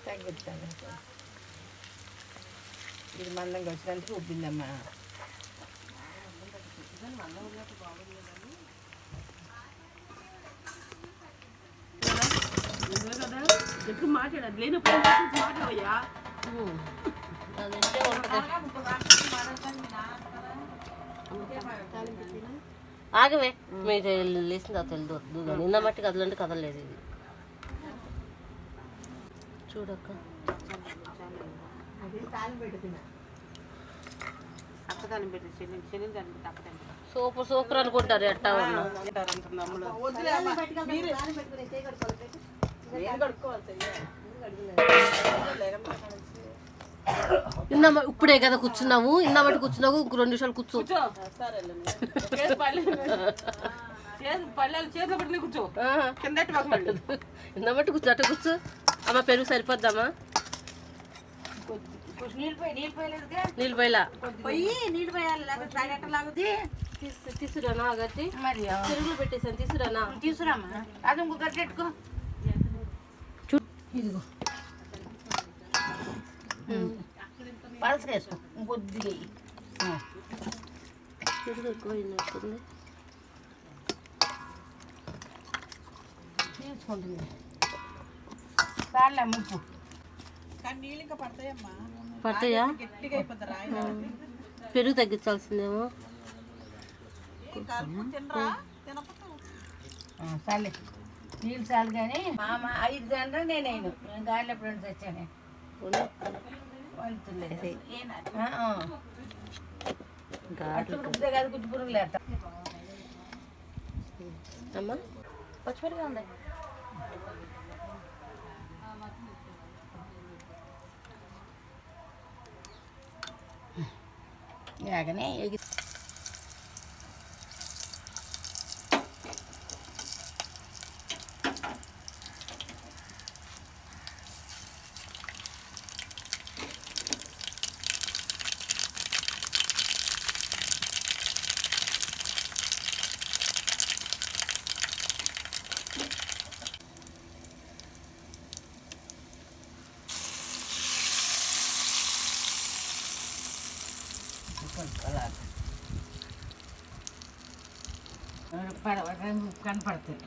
తగ్గిస్తాను. ఇది మందంగా వచ్చినందుకు ఉబ్బిందమ్మా. ఎక్కువ మాట్లాడదు లేనప్పుడు మాట్లాడయ్యా. ఆగవే మీరు లేచిన తర్వాత వెళ్దొద్దు కానీ నిన్న మట్టి కదలంటే కదలలేదు ఇది చూడక్క. సూపర్ సూపర్ అనుకుంటారు ఎట్టా ఉన్నా. ఇప్పుడే కదా కూర్చున్నాము, ఇన్న బట్టి కూర్చున్నావు, ఇంకో 2 నిమిషాలు కూర్చో. ఇన్న బట్టి కూర్చో, అట్ట కూర్చో. అమ్మ పెరుగు సరిపోద్దమ్మా. నీళ్ళు పోయలా తీసుకురానా గట్టి పెరుగులు పెట్టేసాను. తీసుకురానా? తీసుకురామ్మా. అది ఇంకో గట్టి పెట్టుకో. ఇదిగో పలసగా వేసుకో. ఇంకొద్దిగా పెరుగు ఎక్కువైనట్టుంది. తీసుకుంటుంది చాలే ముప్పు. పడతాయా? పెరుగు తగ్గించాల్సిందేమో. చాలే నీళ్ళు చాలు. కానీ మామ 5 గంటలు నేనేను గాలి ఎప్పుడు తెచ్చాను. కాదు కుట్టి పురుగులు లేట. అమ్మా పచ్చిమిరగా ఉంది. ఇలాగనే కనపడుతుంది.